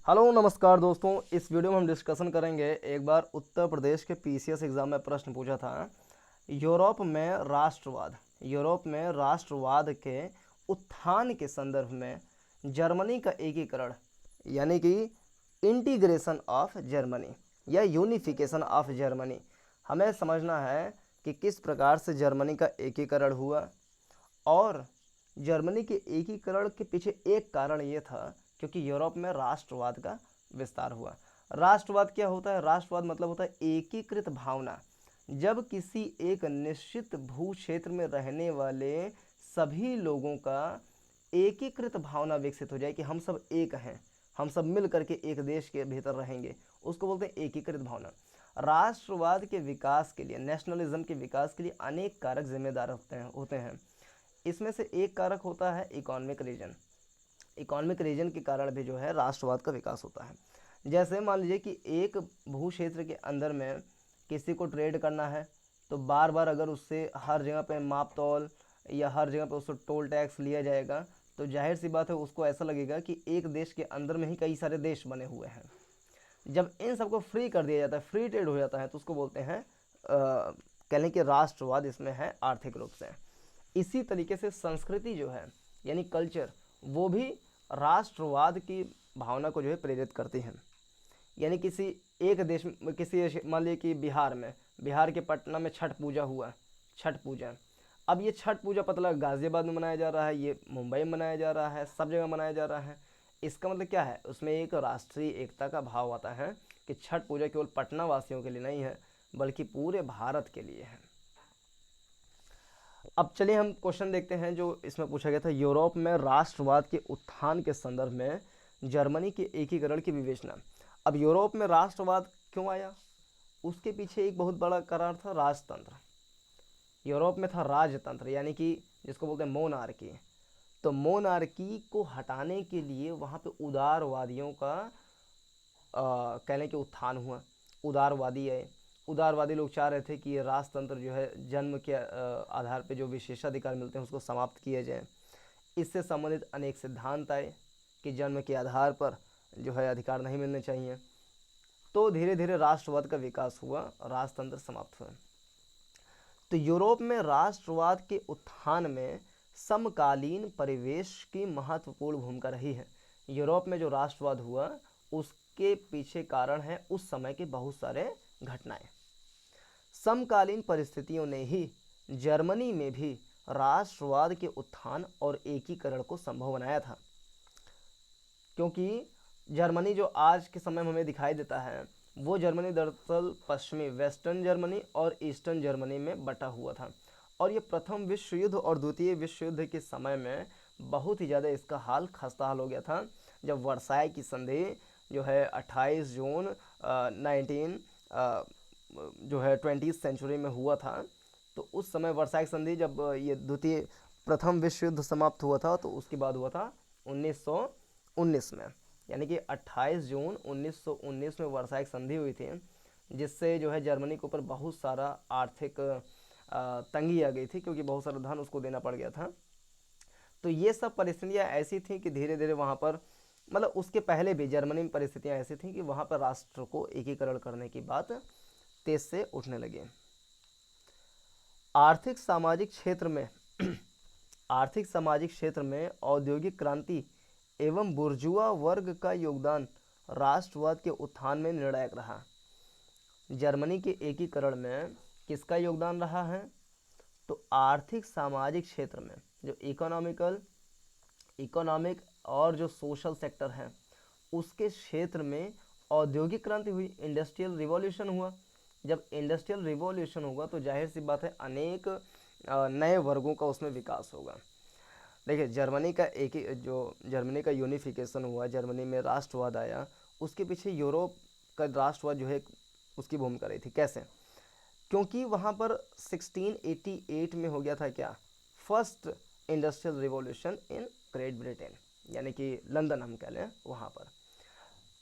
Hello नमस्कार दोस्तों। इस वीडियो में हम डिस्कशन करेंगे। एक बार उत्तर प्रदेश के पीसीएस एग्जाम में प्रश्न पूछा था, यूरोप में राष्ट्रवाद के उत्थान के संदर्भ में जर्मनी का एकीकरण यानी कि इंटीग्रेशन ऑफ जर्मनी या यूनिफिकेशन ऑफ जर्मनी, हमें समझना है कि किस प्रकार से जर्मनी का एकीकरण हुआ। और जर्मनी के एकीकरण के पीछे एक कारण ये था क्योंकि यूरोप में राष्ट्रवाद का विस्तार हुआ। राष्ट्रवाद क्या होता है? राष्ट्रवाद मतलब होता है एकीकृत भावना। जब किसी एक निश्चित भू क्षेत्र में रहने वाले सभी लोगों का एकीकृत भावना विकसित हो जाए कि हम सब एक हैं, हम सब मिल करके एक देश के भीतर रहेंगे, उसको बोलते हैं एकीकृत भावना। राष्ट्रवाद के विकास के लिए, नेशनलिज्म के विकास के लिए अनेक कारक जिम्मेदार होते हैं। इसमें से एक कारक होता है इकोनॉमिक रीजन। इकोनॉमिक रीजन के कारण भी जो है राष्ट्रवाद का विकास होता है। जैसे मान लीजिए कि एक भू क्षेत्र के अंदर में किसी को ट्रेड करना है, तो बार बार अगर उससे हर जगह पे माप तौल या हर जगह पे उससे टोल टैक्स लिया जाएगा तो जाहिर सी बात है उसको ऐसा लगेगा कि एक देश के अंदर में ही कई सारे देश बने हुए हैं। जब इन सबको फ्री कर दिया जाता है, फ्री ट्रेड हो जाता है, तो उसको बोलते हैं कह लें कि राष्ट्रवाद इसमें है आर्थिक रूप से। इसी तरीके से संस्कृति जो है यानी कल्चर, वो भी राष्ट्रवाद की भावना को जो है प्रेरित करती है। यानी किसी एक देश में, किसी मान लीजिए कि बिहार के पटना में छठ पूजा हुआ, छठ पूजा। अब ये छठ पूजा पता गाज़ियाबाद में मनाया जा रहा है, ये मुंबई में मनाया जा रहा है, सब जगह मनाया जा रहा है। इसका मतलब क्या है? उसमें एक राष्ट्रीय एकता का भाव आता है कि छठ पूजा केवल पटना वासियों के लिए नहीं है बल्कि पूरे भारत के लिए है। अब चलिए हम क्वेश्चन देखते हैं जो इसमें पूछा गया था। यूरोप में राष्ट्रवाद के उत्थान के संदर्भ में जर्मनी के एकीकरण की विवेचना। अब यूरोप में राष्ट्रवाद क्यों आया? उसके पीछे एक बहुत बड़ा कारण था राजतंत्र। यूरोप में था राजतंत्र यानी कि जिसको बोलते हैं मोनार्की। तो मोनार्की को हटाने के लिए वहाँ पे उदारवादियों का कहने के उत्थान हुआ। उदारवादी आए। उदारवादी लोग चाह रहे थे कि ये राजतंत्र जो है जन्म के आधार पे जो विशेषाधिकार मिलते हैं उसको समाप्त किया जाए। इससे संबंधित अनेक सिद्धांत आए कि जन्म के आधार पर जो है अधिकार नहीं मिलने चाहिए। तो धीरे धीरे राष्ट्रवाद का विकास हुआ, राजतंत्र समाप्त हुआ। तो यूरोप में राष्ट्रवाद के उत्थान में समकालीन परिवेश की महत्वपूर्ण भूमिका रही है। यूरोप में जो राष्ट्रवाद हुआ उसके पीछे कारण है उस समय के बहुत सारे घटनाएं। समकालीन परिस्थितियों ने ही जर्मनी में भी राष्ट्रवाद के उत्थान और एकीकरण को संभव बनाया था। क्योंकि जर्मनी जो आज के समय में हमें दिखाई देता है वो जर्मनी दरअसल पश्चिमी वेस्टर्न जर्मनी और ईस्टर्न जर्मनी में बटा हुआ था। और ये प्रथम विश्व युद्ध और द्वितीय विश्व युद्ध के समय में बहुत ही ज़्यादा इसका हाल खस्ता हाल हो गया था। जब वर्साई की संधि जो है 28 जून 19 जो है 20th सेंचुरी में हुआ था, तो उस समय वर्साई संधि जब ये द्वितीय प्रथम विश्व युद्ध समाप्त हुआ था तो उसके बाद हुआ था 1919 में, यानी कि 28 जून 1919 में वर्साई संधि हुई थी, जिससे जो है जर्मनी के ऊपर बहुत सारा आर्थिक तंगी आ गई थी क्योंकि बहुत सारा धन उसको देना पड़ गया था। तो ये सब परिस्थितियाँ ऐसी थी कि धीरे धीरे वहाँ पर, मतलब उसके पहले भी जर्मनी में परिस्थितियाँ ऐसी थी कि वहाँ पर राष्ट्र को एकीकरण करने की बात तेज से उठने लगी। आर्थिक सामाजिक क्षेत्र में आर्थिक सामाजिक क्षेत्र में औद्योगिक क्रांति एवं बुर्जुआ वर्ग का योगदान राष्ट्रवाद के उत्थान में निर्णायक रहा। जर्मनी के एकीकरण में किसका योगदान रहा है? तो आर्थिक सामाजिक क्षेत्र में जो इकोनॉमिक और जो सोशल सेक्टर है उसके क्षेत्र में औद्योगिक क्रांति हुई, इंडस्ट्रियल रिवॉल्यूशन हुआ। जब इंडस्ट्रियल रिवॉल्यूशन होगा तो जाहिर सी बात है अनेक नए वर्गों का उसमें विकास होगा। देखिए जर्मनी का यूनिफिकेशन हुआ, जर्मनी में राष्ट्रवाद आया, उसके पीछे यूरोप का राष्ट्रवाद जो है उसकी भूमिका रही थी। कैसे? क्योंकि वहाँ पर 1688 में हो गया था क्या? First industrial revolution in great Britain, यानी कि लंदन हम कह लें वहाँ पर।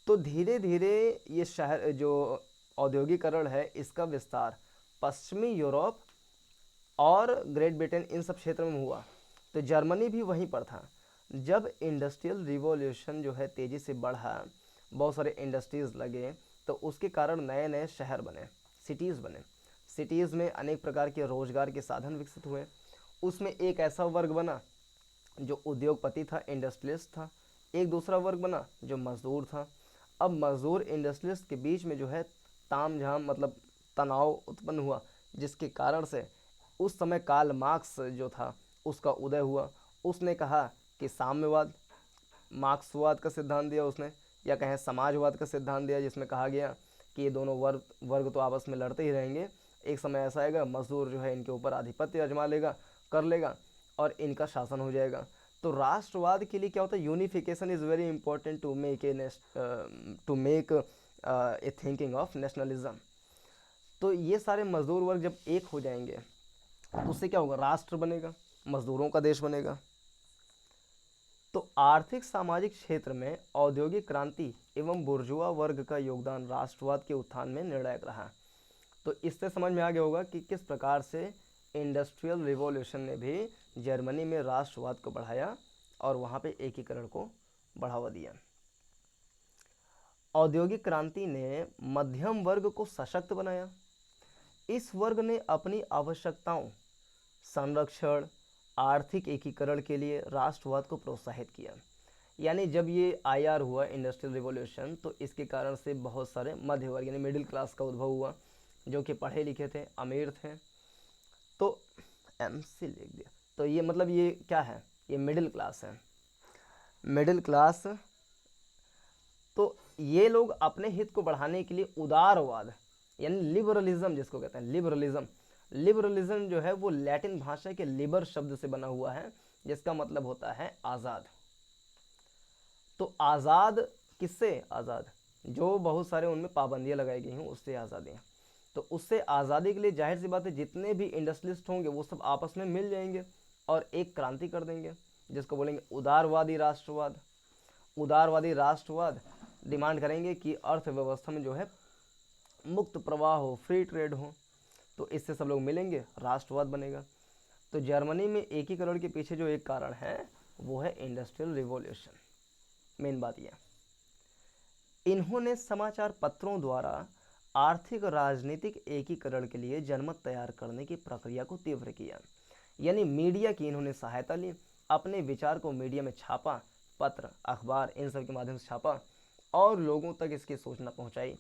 तो धीरे धीरे ये शहर जो औद्योगिकरण है इसका विस्तार पश्चिमी यूरोप और ग्रेट ब्रिटेन इन सब क्षेत्रों में हुआ, तो जर्मनी भी वहीं पर था। जब इंडस्ट्रियल रिवॉल्यूशन जो है तेज़ी से बढ़ा बहुत सारे इंडस्ट्रीज़ लगे, तो उसके कारण नए नए शहर बने, सिटीज़ बने। सिटीज़ में अनेक प्रकार के रोजगार के साधन विकसित हुए। उसमें एक ऐसा वर्ग बना जो उद्योगपति था, इंडस्ट्रियलिस्ट था। एक दूसरा वर्ग बना जो मजदूर था। अब मजदूर इंडस्ट्रियलिस्ट के बीच में जो है तामझाम मतलब तनाव उत्पन्न हुआ, जिसके कारण से उस समय कार्ल मार्क्स जो था उसका उदय हुआ। उसने कहा कि साम्यवाद, मार्क्सवाद का सिद्धांत दिया उसने, या कहें समाजवाद का सिद्धांत दिया, जिसमें कहा गया कि ये दोनों वर्ग वर्ग तो आपस में लड़ते ही रहेंगे, एक समय ऐसा आएगा मजदूर जो है इनके ऊपर आधिपत्य अजमा लेगा, कर लेगा, और इनका शासन हो जाएगा। तो राष्ट्रवाद के लिए क्या होता है, unification is very important to make a thinking of nationalism. तो ये सारे मजदूर वर्ग जब एक हो जाएंगे तो उससे क्या होगा, राष्ट्र बनेगा, मजदूरों का देश बनेगा। तो आर्थिक सामाजिक क्षेत्र में औद्योगिक क्रांति एवं बुर्जुआ वर्ग का योगदान राष्ट्रवाद के उत्थान में निर्णायक रहा। तो इससे समझ में आ गया होगा कि किस प्रकार से इंडस्ट्रियल रिवॉल्यूशन ने भी जर्मनी में राष्ट्रवाद को बढ़ाया और वहाँ पे एकीकरण को बढ़ावा दिया। औद्योगिक क्रांति ने मध्यम वर्ग को सशक्त बनाया। इस वर्ग ने अपनी आवश्यकताओं, संरक्षण, आर्थिक एकीकरण के लिए राष्ट्रवाद को प्रोत्साहित किया। यानी जब ये आईआर हुआ, इंडस्ट्रियल रिवॉल्यूशन, तो इसके कारण से बहुत सारे मध्य वर्ग यानी मिडिल क्लास का उद्भव हुआ, जो कि पढ़े लिखे थे, अमीर थे। तो एमसी लिख दिया, तो ये मतलब ये क्या है, ये मिडिल क्लास है, मिडिल क्लास। तो ये लोग अपने हित को बढ़ाने के लिए उदारवाद यानी लिबरलिज्म, जिसको कहते हैं लिबरलिज्म, लिबरलिज्म जो है वो लैटिन भाषा के लिबर शब्द से बना हुआ है, जिसका मतलब होता है आज़ाद। तो आज़ाद किससे, आज़ाद जो बहुत सारे उनमें पाबंदियां लगाई गई हैं उससे आज़ादी। तो उससे आज़ादी के लिए जाहिर सी बात है जितने भी इंडस्ट्रियलिस्ट होंगे वो सब आपस में मिल जाएंगे और एक क्रांति कर देंगे, जिसको बोलेंगे उदारवादी राष्ट्रवाद। उदारवादी राष्ट्रवाद डिमांड करेंगे कि अर्थव्यवस्था में जो है मुक्त प्रवाह हो, फ्री ट्रेड हो, तो इससे सब लोग मिलेंगे, राष्ट्रवाद बनेगा। तो जर्मनी में एकीकरण के पीछे जो एक कारण है वो है इंडस्ट्रियल रिवॉल्यूशन। मेन बात यह, इन्होंने समाचार पत्रों द्वारा आर्थिक राजनीतिक एकीकरण के लिए जनमत तैयार करने की प्रक्रिया को तीव्र किया। यानी मीडिया की इन्होंने सहायता ली, अपने विचार को मीडिया में छापा, पत्र, अखबार, इन सब के माध्यम से छापा और लोगों तक इसकी सूचना पहुंचाई।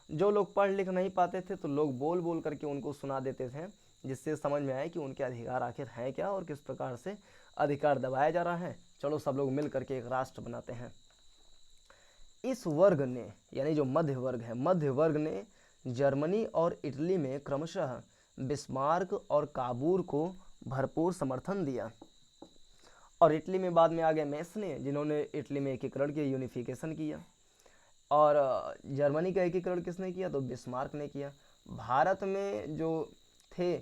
जो लोग पढ़ लिख नहीं पाते थे तो लोग बोल बोल करके उनको सुना देते थे, जिससे समझ में आए कि उनके अधिकार आखिर हैं क्या और किस प्रकार से अधिकार दबाया जा रहा है। चलो सब लोग मिल करके एक राष्ट्र बनाते हैं। इस वर्ग ने यानी जो मध्य वर्ग है, मध्य वर्ग ने जर्मनी और इटली में क्रमशः बिस्मार्क और काबूर को भरपूर समर्थन दिया। और इटली में बाद में आ गए मेसने, जिन्होंने इटली में एकीकरण किया, यूनिफिकेशन किया। और जर्मनी का एकीकरण किसने किया, तो बिस्मार्क ने किया। भारत में जो थे,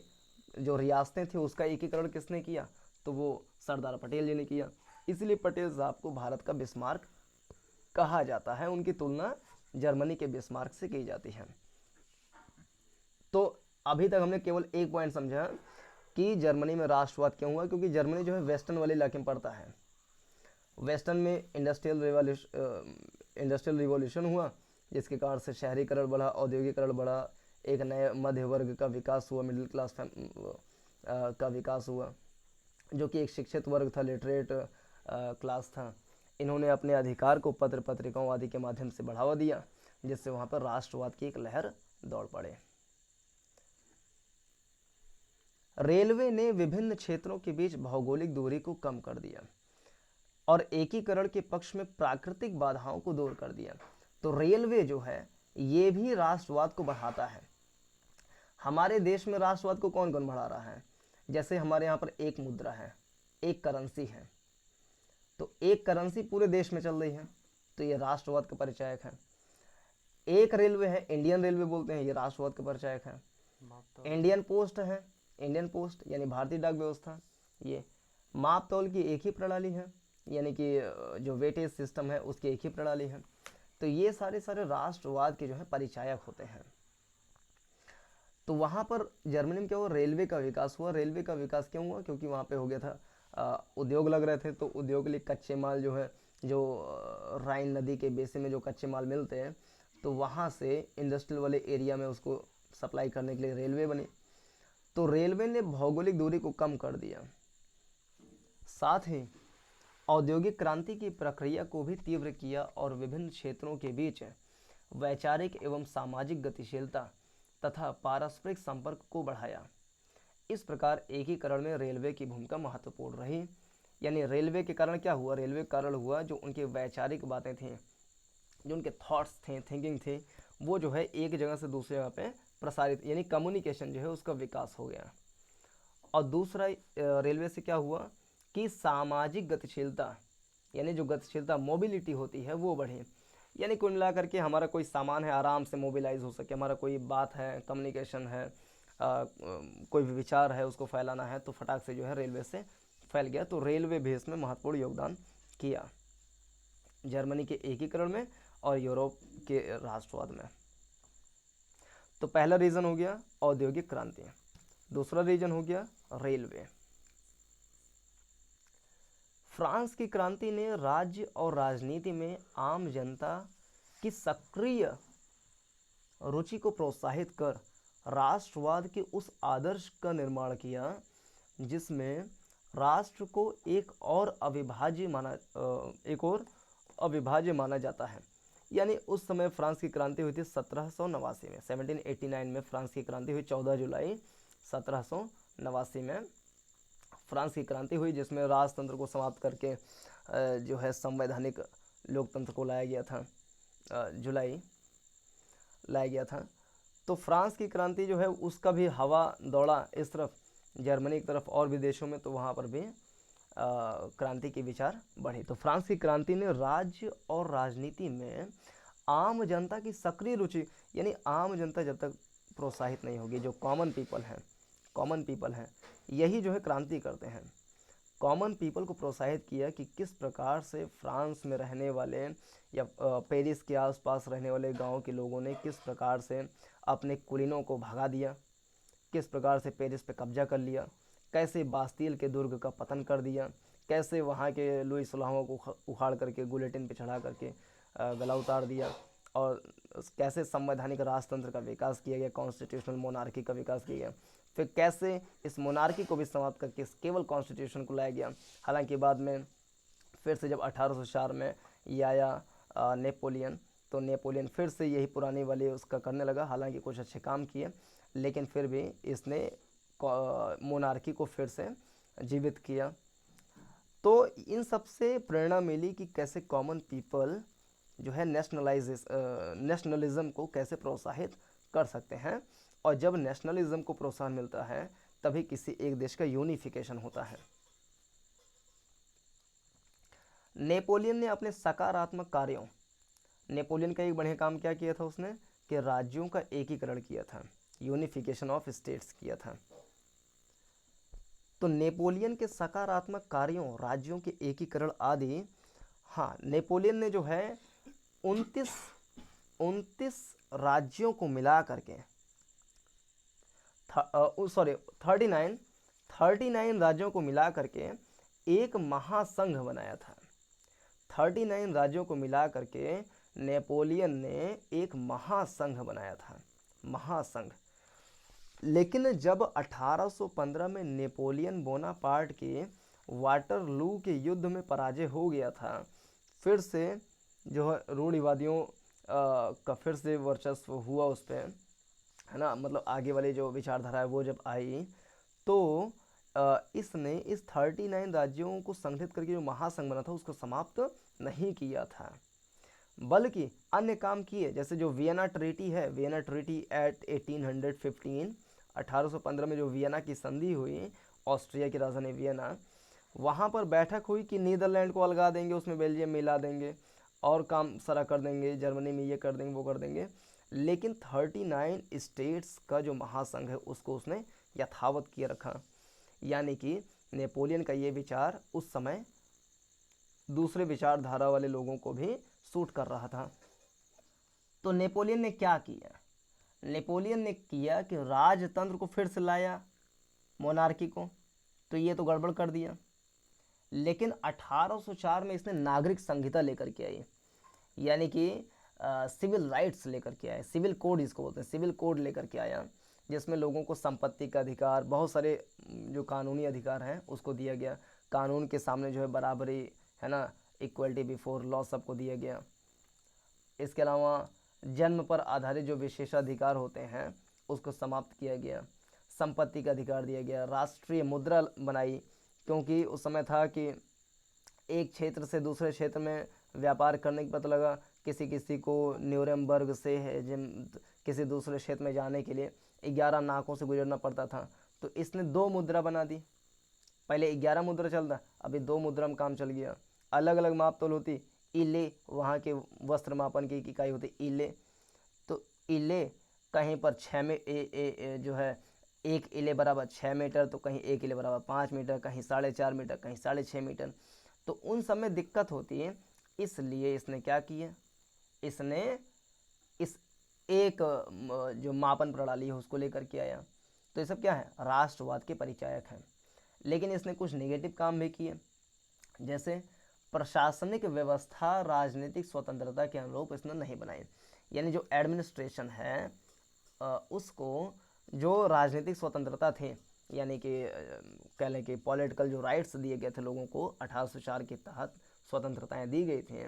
जो रियासतें थी, उसका एकीकरण किसने किया, तो वो सरदार पटेल जी ने किया। इसलिए पटेल साहब को भारत का बिस्मार्क कहा जाता है, उनकी तुलना जर्मनी के बिस्मार्क से की जाती है। तो अभी तक हमने केवल एक पॉइंट समझा कि जर्मनी में राष्ट्रवाद क्यों हुआ, क्योंकि जर्मनी जो है वेस्टर्न वाले इलाके में पड़ता है। वेस्टर्न में इंडस्ट्रियल रिवॉल्यूशन हुआ, जिसके कारण से शहरीकरण बढ़ा, औद्योगिकरण बढ़ा, एक नए मध्य वर्ग का विकास हुआ, मिडिल क्लास का विकास हुआ, जो कि एक शिक्षित वर्ग था, लिटरेट क्लास था। इन्होंने अपने अधिकार को पत्र पत्रिकाओं आदि के माध्यम से बढ़ावा दिया, जिससे वहाँ पर राष्ट्रवाद की एक लहर दौड़ पड़े। रेलवे ने विभिन्न क्षेत्रों के बीच भौगोलिक दूरी को कम कर दिया और एकीकरण के पक्ष में प्राकृतिक बाधाओं को दूर कर दिया। तो रेलवे जो है ये भी राष्ट्रवाद को बढ़ाता है। हमारे देश में राष्ट्रवाद को कौन कौन बढ़ा रहा है, जैसे हमारे यहाँ पर एक मुद्रा है, एक करेंसी है, तो एक करेंसी पूरे देश में चल रही है, तो ये राष्ट्रवाद का परिचायक है। एक रेलवे है, इंडियन रेलवे बोलते हैं, ये राष्ट्रवाद का परिचायक है। इंडियन पोस्ट है, इंडियन पोस्ट यानी भारतीय डाक व्यवस्था, ये माप तौल की एक ही प्रणाली है, यानी कि जो वेटेज सिस्टम है उसकी एक ही प्रणाली है। तो ये सारे राष्ट्रवाद के जो है परिचायक होते हैं। तो वहाँ पर जर्मनी में क्या हुआ, रेलवे का विकास हुआ। रेलवे का विकास क्यों हुआ, क्योंकि वहाँ पे हो गया था उद्योग लग रहे थे, तो उद्योग के लिए कच्चे माल जो है जो राइन नदी के बेसिन में जो कच्चे माल मिलते हैं, तो वहाँ से इंडस्ट्रियल वाले एरिया में उसको सप्लाई करने के लिए रेलवे बनी। तो रेलवे ने भौगोलिक दूरी को कम कर दिया, साथ ही औद्योगिक क्रांति की प्रक्रिया को भी तीव्र किया और विभिन्न क्षेत्रों के बीच वैचारिक एवं सामाजिक गतिशीलता तथा पारस्परिक संपर्क को बढ़ाया। इस प्रकार एकीकरण में रेलवे की भूमिका महत्वपूर्ण रही। यानी रेलवे के कारण क्या हुआ, रेलवे के कारण हुआ जो उनके वैचारिक बातें थीं, जो उनके थॉट्स थे, थिंकिंग थे, वो जो है एक जगह से दूसरी जगह पे प्रसारित, यानी कम्युनिकेशन जो है उसका विकास हो गया। और दूसरा रेलवे से क्या हुआ कि सामाजिक गतिशीलता, यानी जो गतिशीलता मोबिलिटी होती है वो बढ़ी। यानी कुल मिला करके हमारा कोई सामान है आराम से मोबिलाइज हो सके, हमारा कोई बात है, कम्युनिकेशन है, कोई भी विचार है उसको फैलाना है तो फटाक से जो है रेलवे से फैल गया। तो रेलवे भी इसमें महत्वपूर्ण योगदान किया, जर्मनी के एकीकरण में और यूरोप के राष्ट्रवाद में। तो पहला रीजन हो गया औद्योगिक क्रांति, दूसरा रीजन हो गया रेलवे। फ्रांस की क्रांति ने राज्य और राजनीति में आम जनता की सक्रिय रुचि को प्रोत्साहित कर राष्ट्रवाद के उस आदर्श का निर्माण किया जिसमें राष्ट्र को एक और अविभाज्य माना जाता है। यानी उस समय फ्रांस की क्रांति हुई थी 1789 में, 1789 में फ्रांस की क्रांति हुई, 14 जुलाई 1789 में फ्रांस की क्रांति हुई, जिसमें राजतंत्र को समाप्त करके जो है संवैधानिक लोकतंत्र को लाया गया था, लाया गया था। तो फ्रांस की क्रांति जो है उसका भी हवा दौड़ा इस तरफ जर्मनी की तरफ और भी देशों में, तो वहाँ पर भी क्रांति के विचार बढ़े। तो फ्रांस की क्रांति ने राज्य और राजनीति में आम जनता की सक्रिय रुचि, यानी आम जनता जब तक प्रोत्साहित नहीं होगी, जो कॉमन पीपल हैं यही जो है क्रांति करते हैं, कॉमन पीपल को प्रोत्साहित किया कि किस प्रकार से फ्रांस में रहने वाले या पेरिस के आसपास रहने वाले गांव के लोगों ने किस प्रकार से अपने कुलीनों को भगा दिया, किस प्रकार से पेरिस पे कब्जा कर लिया, कैसे बास्तील के दुर्ग का पतन कर दिया, कैसे वहाँ के लुई सुलहों को उखाड़ करके गुलेटिन पे चढ़ा करके गला उतार दिया, और कैसे संवैधानिक राजतंत्र का विकास किया गया, कॉन्स्टिट्यूशनल मोनार्की का विकास किया गया, फिर कैसे इस मोनार्की को भी समाप्त करके केवल कॉन्स्टिट्यूशन को लाया गया। हालांकि बाद में फिर से जब 1804 में ये आया नेपोलियन, तो नेपोलियन फिर से यही पुरानी वाली उसका करने लगा, हालांकि कुछ अच्छे काम किए, लेकिन फिर भी इसने मोनार्की को फिर से जीवित किया। तो इन सब से प्रेरणा मिली कि कैसे कॉमन पीपल जो है नेशनलिज्म को कैसे प्रोत्साहित कर सकते हैं, और जब नेशनलिज्म को प्रोत्साहन मिलता है तभी किसी एक देश का यूनिफिकेशन होता है। नेपोलियन ने अपने सकारात्मक कार्यों, नेपोलियन का एक बढ़िया काम क्या किया था उसने, कि राज्यों का एकीकरण किया था, यूनिफिकेशन ऑफ स्टेट्स किया था। तो नेपोलियन के सकारात्मक कार्यों, राज्यों के एकीकरण आदि, हाँ, नेपोलियन ने जो है 29 राज्यों को मिला करके 39 राज्यों को मिला करके एक महासंघ बनाया था। 39 राज्यों को मिला करके नेपोलियन ने एक महासंघ बनाया था, महासंघ। लेकिन जब 1815 में नेपोलियन बोनापार्ट के वाटरलू के युद्ध में पराजय हो गया था, फिर से जो है रूढ़िवादियों का फिर से वर्चस्व हुआ उस पर, है ना, मतलब आगे वाली जो विचारधारा है वो जब आई, तो इसने इस 39 राज्यों को संगठित करके जो महासंघ बना था उसको समाप्त नहीं किया था, बल्कि अन्य काम किए। जैसे जो वियना ट्रीटी है, वियना ट्रीटी एट 1815, 1815 में जो वियना की संधि हुई, ऑस्ट्रिया की राजधानी वियना, वहाँ पर बैठक हुई कि नीदरलैंड को अलगा देंगे, उसमें बेल्जियम मिला देंगे और काम सारा कर देंगे, जर्मनी में ये कर देंगे वो कर देंगे, लेकिन 39 स्टेट्स का जो महासंघ है उसको उसने यथावत किए रखा। यानी कि नेपोलियन का ये विचार उस समय दूसरे विचारधारा वाले लोगों को भी सूट कर रहा था। तो नेपोलियन ने क्या किया, नेपोलियन ने किया कि राजतंत्र को फिर से लाया, मोनार्की को, तो ये तो गड़बड़ कर दिया। लेकिन 1804 में इसने नागरिक संहिता लेकर के आई, यानी कि सिविल राइट्स लेकर के आया, सिविल कोड इसको बोलते हैं, सिविल कोड लेकर के आया, जिसमें लोगों को संपत्ति का अधिकार, बहुत सारे जो कानूनी अधिकार हैं उसको दिया गया, कानून के सामने जो है बराबरी है ना, इक्वलिटी बिफोर लॉ सबको दिया गया। इसके अलावा जन्म पर आधारित जो विशेषाधिकार होते हैं उसको समाप्त किया गया, संपत्ति का अधिकार दिया गया, राष्ट्रीय मुद्रा बनाई, क्योंकि उस समय था कि एक क्षेत्र से दूसरे क्षेत्र में व्यापार करने की पता लगा, किसी किसी को न्यूरेमबर्ग से है जिन किसी दूसरे क्षेत्र में जाने के लिए 11 नाकों से गुजरना पड़ता था, तो इसने 2 मुद्रा बना दी। पहले 11 मुद्रा चलता, अभी 2 मुद्रा में काम चल गया। अलग अलग माप तोल होती, इले वहाँ के वस्त्र मापन की इकाई होती इले, तो इले कहीं पर 6 में जो है 1 इले बराबर 6 मीटर, तो कहीं 1 इले बराबर 5 मीटर, कहीं 4.5 मीटर, कहीं 6.5 मीटर, तो उन सब में दिक्कत होती है। इसलिए इसने क्या किया, इसने इस एक जो मापन प्रणाली है उसको लेकर के आया। तो ये सब क्या है, राष्ट्रवाद के परिचायक हैं। लेकिन इसने कुछ नेगेटिव काम भी किए, जैसे प्रशासनिक व्यवस्था राजनीतिक स्वतंत्रता के अनुरूप इसने नहीं बनाई, यानी जो एडमिनिस्ट्रेशन है उसको, जो राजनीतिक स्वतंत्रता थी, यानी कि कह लें कि पॉलिटिकल जो राइट्स दिए गए थे लोगों को 1804 के तहत स्वतंत्रताएं दी गई थी,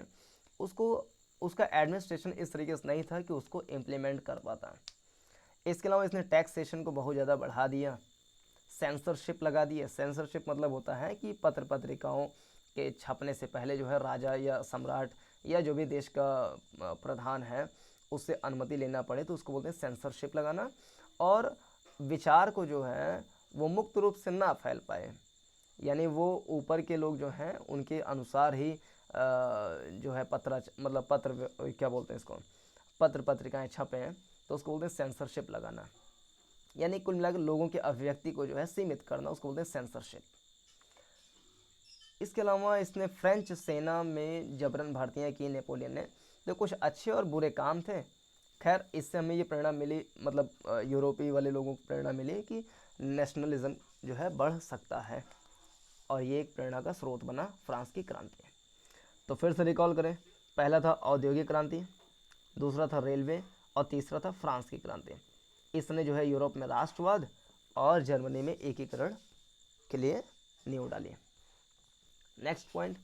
उसको उसका एडमिनिस्ट्रेशन इस तरीके से नहीं था कि उसको इम्प्लीमेंट कर पाता। इसके अलावा इसने टैक्सेशन को बहुत ज़्यादा बढ़ा दिया, सेंसरशिप लगा दिया। सेंसरशिप मतलब होता है कि पत्र पत्रिकाओं के छपने से पहले जो है राजा या सम्राट या जो भी देश का प्रधान है उससे अनुमति लेना पड़े, तो उसको बोलते हैं सेंसरशिप लगाना। और विचार को जो है वो मुक्त रूप से ना फैल पाए, यानी वो ऊपर के लोग जो हैं उनके अनुसार ही जो है पत्र क्या बोलते हैं इसको, पत्र पत्रिकाएं छपे हैं, तो उसको बोलते हैं सेंसरशिप लगाना, यानी कुल मिलाकर लोगों के अभिव्यक्ति को जो है सीमित करना, उसको बोलते हैं सेंसरशिप। इसके अलावा इसने फ्रेंच सेना में जबरन भर्तियां की नेपोलियन ने, तो कुछ अच्छे और बुरे काम थे। खैर इससे हमें ये प्रेरणा मिली, मतलब यूरोपीय वाले लोगों को प्रेरणा मिली कि नेशनलिज्म जो है बढ़ सकता है, और ये एक प्रेरणा का स्रोत बना फ्रांस की क्रांति। तो फिर से रिकॉल करें, पहला था औद्योगिक क्रांति, दूसरा था रेलवे, और तीसरा था फ्रांस की क्रांति। इसने जो है यूरोप में राष्ट्रवाद और जर्मनी में एकीकरण के लिए नींव डाली। नेक्स्ट पॉइंट,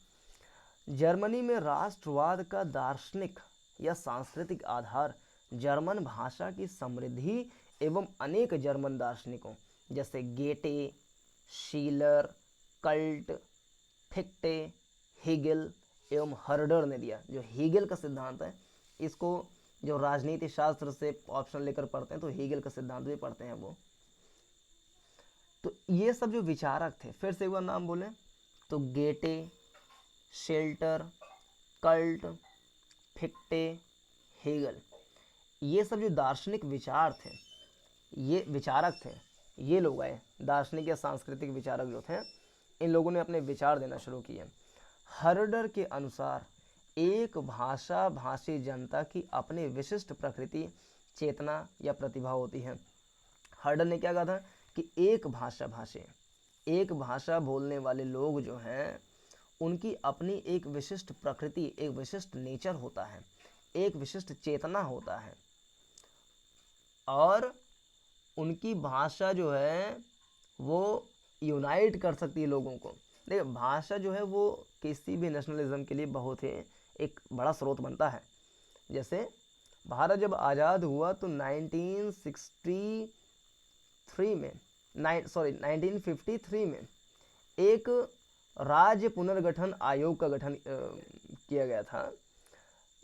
जर्मनी में राष्ट्रवाद का दार्शनिक या सांस्कृतिक आधार जर्मन भाषा की समृद्धि एवं अनेक जर्मन दार्शनिकों जैसे गेटे, शीलर, कल्ट, फिक्टे, हेगेल एवं हर्डर ने दिया। जो हेगेल का सिद्धांत है, इसको जो राजनीति शास्त्र से ऑप्शन लेकर पढ़ते हैं तो हेगेल का सिद्धांत भी पढ़ते हैं वो। तो ये सब जो विचारक थे, फिर से एक बार नाम बोले तो गेटे, शेल्टर, कल्ट, फिक्टे, हेगल, ये सब जो दार्शनिक विचार थे, ये विचारक थे, ये लोग आए दार्शनिक या सांस्कृतिक विचारक जो थे, इन लोगों ने अपने विचार देना शुरू किए। हर्डर के अनुसार एक भाषा भाषी जनता की अपनी विशिष्ट प्रकृति, चेतना या प्रतिभा होती है। हर्डर ने क्या कहा था कि एक भाषा भाषी, एक भाषा बोलने वाले लोग जो हैं उनकी अपनी एक विशिष्ट प्रकृति, एक विशिष्ट नेचर होता है, एक विशिष्ट चेतना होता है, और उनकी भाषा जो है वो यूनाइट कर सकती है लोगों को। देखिए भाषा जो है वो किसी भी नेशनलिज्म के लिए बहुत ही एक बड़ा स्रोत बनता है। जैसे भारत जब आज़ाद हुआ तो 1953 में एक राज्य पुनर्गठन आयोग का गठन किया गया था,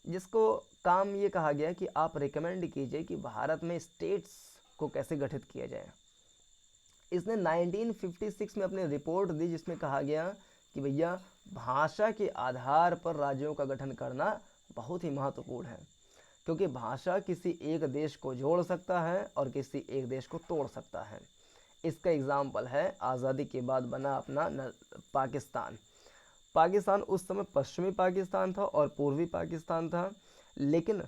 जिसको काम ये कहा गया कि आप रिकमेंड कीजिए कि भारत में स्टेट्स को कैसे गठित किया जाए। इसने 1956 में अपनी रिपोर्ट दी जिसमें कहा गया कि भैया भाषा के आधार पर राज्यों का गठन करना बहुत ही महत्वपूर्ण है, क्योंकि भाषा किसी एक देश को जोड़ सकता है और किसी एक देश को तोड़ सकता है। इसका एग्जाम्पल है आज़ादी के बाद बना अपना पाकिस्तान। पाकिस्तान उस समय पश्चिमी पाकिस्तान था और पूर्वी पाकिस्तान था, लेकिन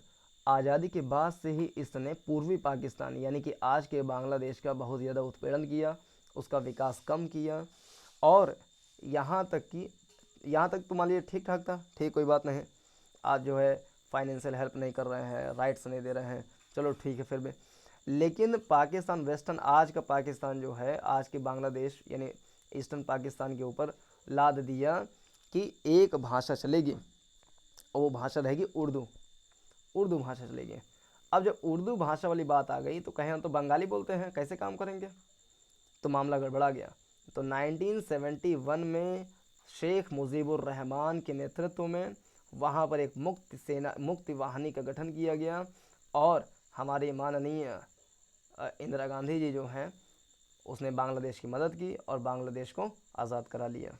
आज़ादी के बाद से ही इसने पूर्वी पाकिस्तान यानी कि आज के बांग्लादेश का बहुत ज़्यादा उत्पीड़न किया, उसका विकास कम किया, और यहाँ तक कि यहाँ तक तो मान लीजिए ठीक ठाक था, ठीक, कोई बात नहीं। आज जो है फाइनेंशियल हेल्प नहीं कर रहे हैं, राइट्स नहीं दे रहे हैं, चलो ठीक है फिर भी। लेकिन पाकिस्तान, वेस्टर्न, आज का पाकिस्तान जो है, आज के बांग्लादेश यानी ईस्टर्न पाकिस्तान के ऊपर लाद दिया कि एक भाषा चलेगी और वो भाषा रहेगी उर्दू, उर्दू भाषा चलेगी। अब जब उर्दू भाषा वाली बात आ गई तो कहें हम तो बंगाली बोलते हैं, कैसे काम करेंगे, तो मामला गड़बड़ा गया। तो 1971 में शेख मुजीबुर रहमान के नेतृत्व में वहाँ पर एक मुक्ति वाहिनी का गठन किया गया और हमारे माननीय इंदिरा गांधी जी जो हैं उसने बांग्लादेश की मदद की और बांग्लादेश को आज़ाद करा लिया।